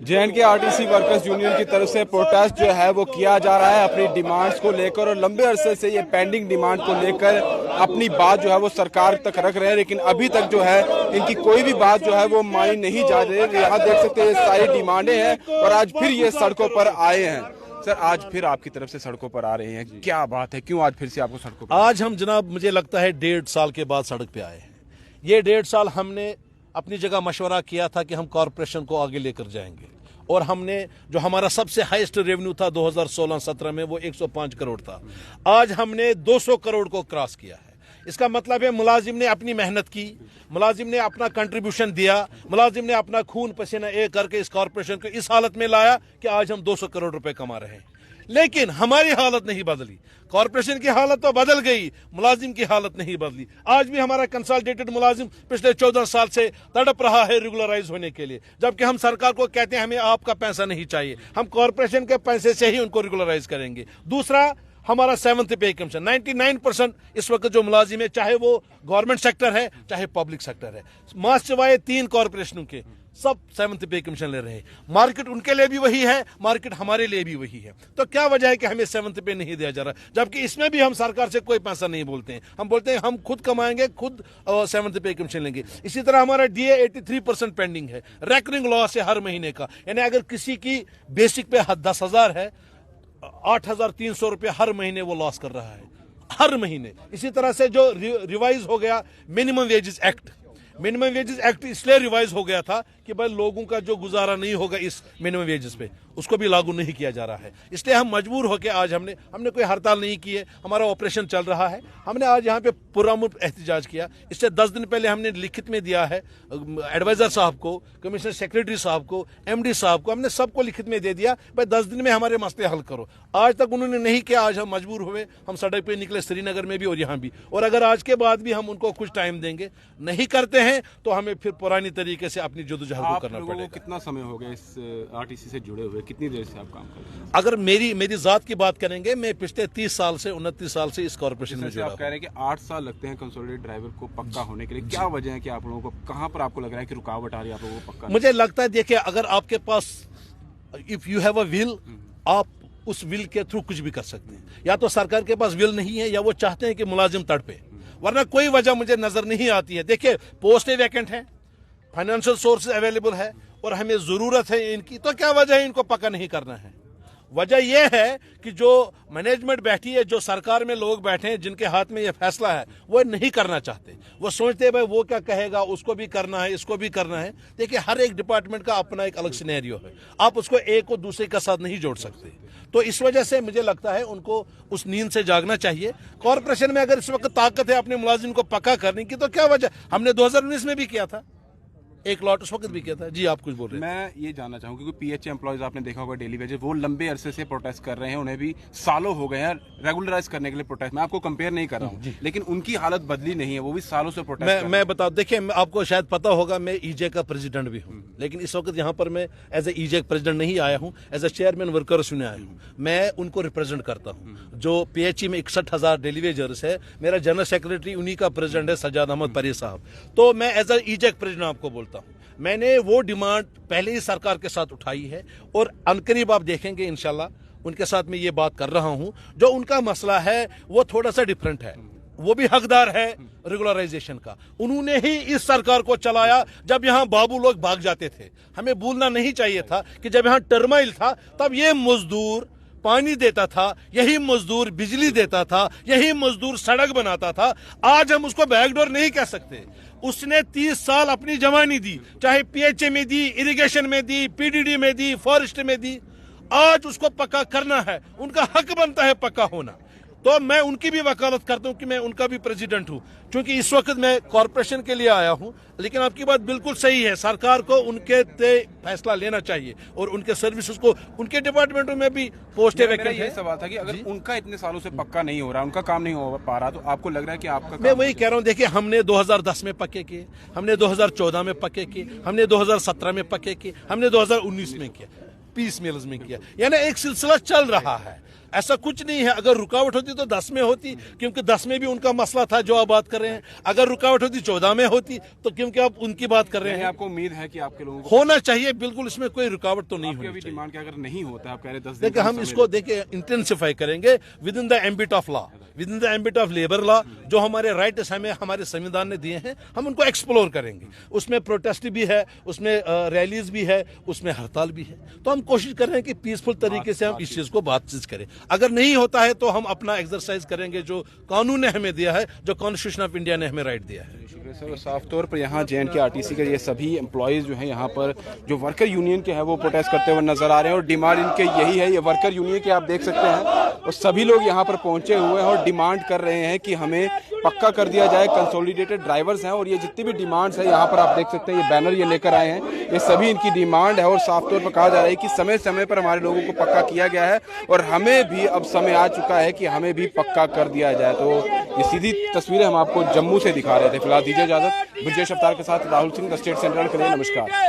JNK RTC workers union की तरफ से प्रोटेस्ट जो है वो किया जा रहा है अपनी डिमांड्स को लेकर, और लंबे अरसे से ये पेंडिंग डिमांड को लेकर अपनी बात जो है वो सरकार तक रख रहे हैं, लेकिन अभी तक जो है इनकी कोई भी बात जो है वो मानी नहीं जा रही है। यहाँ देख सकते हैं ये सारी डिमांडें हैं और आज फिर ये सड़कों पर आए हैं। सर, आज फिर आपकी तरफ से सड़कों पर आ रहे हैं, क्या बात है, क्यों आज फिर से आपको सड़कों पर? आज हम जनाब मुझे लगता है 1.5 साल के बाद सड़क पे आए हैं। ये 1.5 साल हमने अपनी जगह मशवरा किया था कि हम कॉरपोरेशन को आगे लेकर जाएंगे, और हमने जो हमारा सबसे हाईएस्ट रेवेन्यू था 2016-17 में वो 105 करोड़ था। आज हमने 200 करोड़ को क्रॉस किया है। इसका मतलब है मुलाजिम ने अपनी मेहनत की, मुलाजिम ने अपना कंट्रीब्यूशन दिया, मुलाजिम ने अपना खून पसीना एक करके इस कॉरपोरेशन को इस हालत में लाया कि आज हम 200 करोड़ रुपए कमा रहे हैं। लेकिन हमारी हालत नहीं बदली, कॉरपोरेशन की हालत तो बदल गई, मुलाजिम की हालत नहीं बदली। आज भी हमारा कंसोलिडेटेड मुलाजिम पिछले 14 साल से तड़प रहा है रेगुलराइज होने के लिए, जबकि हम सरकार को कहते हैं हमें आपका पैसा नहीं चाहिए, हम कॉरपोरेशन के पैसे से ही उनको रेगुलराइज करेंगे। दूसरा, हमारा 7th पे कमीशन 99% इस वक्त जो मुलाजिम है, चाहे वो गवर्नमेंट सेक्टर है चाहे पब्लिक सेक्टर है, मास सिवाय 3 कॉरपोरेशनों के, सब 7th पे कमीशन ले रहे हैं। मार्केट उनके लिए भी वही है, मार्केट हमारे लिए भी वही है। तो क्या वजह है कि हमें 7th पे नहीं दिया जा रहा, जबकि इसमें भी हम सरकार से कोई पैसा नहीं बोलते हैं। हम बोलते हैं हम खुद कमाएंगे, खुद 7th पे कमीशन लेंगे। इसी तरह हमारा DA 83% पेंडिंग है, रेकरिंग लॉस है हर महीने का, यानी अगर किसी की बेसिक पे 10,000 है, 8,300 रुपये हर महीने वो लॉस कर रहा है, हर महीने। इसी तरह से जो रिवाइज हो गया minimum wages act, minimum wages act इसलिए रिवाइज हो गया था कि भाई लोगों का जो गुजारा नहीं होगा इस मिनिमम वेजेस पे, उसको भी लागू नहीं किया जा रहा है। इसलिए हम मजबूर होकर आज हमने कोई हड़ताल नहीं की है, हमारा ऑपरेशन चल रहा है। हमने आज यहाँ पे पुरअमन एहतजाज किया। इससे 10 दिन पहले हमने लिखित में दिया है एडवाइजर साहब को, कमिश्नर सेक्रेटरी साहब को, MD साहब को, हमने सबको लिखित में दे दिया भाई 10 दिन में हमारे मसले हल करो। आज तक उन्होंने नहीं किया। आज हम मजबूर हुए, हम सड़क पे निकले, श्रीनगर में भी और यहाँ भी। और अगर आज के बाद भी हम उनको कुछ टाइम देंगे, नहीं करते हैं तो हमें फिर पुरानी तरीके से अपनी जद्दोजहद को करना पड़ेगा। कितना समय हो गया इस RTC से जुड़े हुए, कितनी देर से आप काम कर रहे हैं? अगर मेरी जात की बात करेंगे, मैं पिछले 30 साल से 29 साल से इस कॉर्पोरेशन में जुड़ा हूं। आप कह रहे हैं कि 8 साल लगते हैं कंसोलिडेटेड ड्राइवर को पक्का होने के लिए, क्या वजह है कि आप लोगों को, कहां पर आपको लग रहा है कि रुकावट आ रही है आप लोगों को पक्का? मुझे लगता है देखिए, अगर आपके पास if you have a will, आप उस विल के थ्रू कुछ भी कर सकते हैं। या तो सरकार के पास विल नहीं है, या वो चाहते हैं कि मुलाजिम तड़पे, वरना कोई वजह मुझे नजर नहीं आती है। देखिए, पोस्टें वैकेंट है, फाइनेंशियल सोर्सेज अवेलेबल है और हमें जरूरत है इनकी, तो क्या वजह है इनको पक्का नहीं करना है? वजह यह है कि जो मैनेजमेंट बैठी है, जो सरकार में लोग बैठे हैं जिनके हाथ में यह फैसला है, वो नहीं करना चाहते। वो सोचते हैं भाई वो क्या कहेगा, उसको भी करना है, इसको भी करना है। देखिए, हर एक डिपार्टमेंट का अपना एक अलग सिनेरियो है, आप उसको एक को दूसरे के साथ नहीं जोड़ सकते। तो इस वजह से मुझे लगता है उनको उस नींद से जागना चाहिए। कॉरपोरेशन में अगर इस वक्त ताकत है अपने मुलाजिम को पक्का करने की, तो क्या वजह? हमने 2019 में भी किया था, एक लॉट उस वक्त भी किया था। जी, आप कुछ बोल रहे हैं? मैं ये जानना चाहूंगा क्योंकि PH एम्प्लॉयज आपने देखा होगा डेली वेजेस, वो लंबे अरसे से प्रोटेस्ट कर रहे हैं, उन्हें भी सालों हो गए हैं रेगुलराइज करने के लिए प्रोटेस्ट। मैं आपको कंपेयर नहीं कर रहा हूँ, लेकिन उनकी हालत बदली नहीं है, वो भी सालों से प्रोटेस्ट। मैं बताऊं, देखिए, आपको शायद पता होगा मैं EJ का प्रेसिडेंट भी हूँ, लेकिन इस वक्त यहाँ पर मैं एज ए EJ प्रेसिडेंट नहीं आया हूँ, as a chairman workers union आया हूँ। मैं उनको रिप्रेजेंट करता हूँ। जो PHE में 61,000 डेली वेजर्स है, मेरा जनरल सेक्रेटरी उन्हीं का प्रेसिडेंट है, सज्जाद अहमद परी साहब। तो मैं एज ए EJ प्रेसिडेंट आपको बोलता हूँ, मैंने वो डिमांड पहले ही सरकार के साथ उठाई है, और अनकरीब आप देखेंगे इंशाल्लाह उनके साथ मैं ये बात कर रहा हूं। जो उनका मसला है वो थोड़ा सा डिफरेंट है, वो भी हकदार है रेगुलराइजेशन का। उन्होंने ही इस सरकार को चलाया जब यहां बाबू लोग भाग जाते थे। हमें भूलना नहीं चाहिए था कि जब यहां टर्माइल था तब ये मजदूर पानी देता था, यही मजदूर बिजली देता था, यही मजदूर सड़क बनाता था। आज हम उसको बैकडोर नहीं कह सकते। उसने 30 साल अपनी जवानी दी, चाहे PHA में दी, इरिगेशन में दी, PDD में दी, फॉरेस्ट में दी। आज उसको पक्का करना है, उनका हक बनता है पक्का होना। तो मैं उनकी भी वकालत करता हूं कि मैं उनका भी प्रेसिडेंट हूं, क्योंकि इस वक्त मैं कॉरपोरेशन के लिए आया हूं। लेकिन आपकी बात बिल्कुल सही है, सरकार को उनके फैसला लेना चाहिए और उनके सर्विसेज को, उनके डिपार्टमेंटों में भी पोस्टें वैकेंट है। यही सवाल था कि अगर उनका इतने सालों से पक्का नहीं हो रहा, उनका काम नहीं हो पा रहा, तो आपको लग रहा है कि आपका? मैं वही कह रहा हूं, देखिए, हमने 2010 में पक्के किए, हमने 2014 में पक्के किए, हमने 2017 में पक्के किए, हमने 2019 में किया। पीस मिल्स में किया, यानी एक सिलसिला चल रहा है। ऐसा कुछ नहीं है, अगर रुकावट होती तो 10 में होती, क्योंकि 10 में भी उनका मसला था जो आप बात कर रहे हैं। अगर रुकावट होती 14 में होती तो क्योंकि आप उनकी बात कर रहे हैं। आपको उम्मीद है कि आपके लोगों को होना चाहिए, बिल्कुल, इसमें कोई रुकावट तो नहीं होनी चाहिए। डिमांड क्या अगर नहीं होता है, आप कह रहे 10 दिन देखिए, हम इसको देखिए इंटेंसिफाई करेंगे with in the ambit of law, with in the ambit of labour law. जो हमारे राइट्स हमें हमारे संविधान ने दिए हैं, हम उनको एक्सप्लोर करेंगे। उसमें प्रोटेस्ट भी है, उसमें रैलीज भी है, उसमें हड़ताल भी है। तो हम कोशिश कर रहे हैं कि पीसफुल तरीके से हम इस चीज को बातचीत करें। अगर नहीं होता है तो हम अपना एक्सरसाइज करेंगे जो कानून ने हमें दिया है, जो कॉन्स्टिट्यूशन ऑफ इंडिया ने हमें राइट दिया है। सर, साफ तौर पर यहाँ JNK RTC के ये सभी एम्प्लॉयज़ जो हैं यहाँ पर जो वर्कर यूनियन के हैं वो प्रोटेस्ट करते हुए नजर आ रहे हैं और डिमांड इनके यही है। ये वर्कर यूनियन के आप देख सकते हैं और सभी लोग यहाँ पर पहुंचे हुए हैं और डिमांड कर रहे हैं कि हमें पक्का कर दिया जाए। कंसोलिडेटेड ड्राइवर्स हैं और ये जितनी भी डिमांड्स है यहाँ पर आप देख सकते हैं, ये बैनर ये लेकर आए हैं, ये सभी इनकी डिमांड है। और साफ तौर पर कहा जा रहा है कि समय समय पर हमारे लोगों को पक्का किया गया है और हमें भी अब समय आ चुका है कि हमें भी पक्का कर दिया जाए। तो ये सीधी तस्वीरें हम आपको जम्मू से दिखा रहे थे। फिलहाल दीजिए इजाजत। ब्रजेश अवतार के साथ Rahul Singh, the state central के लिए नमस्कार।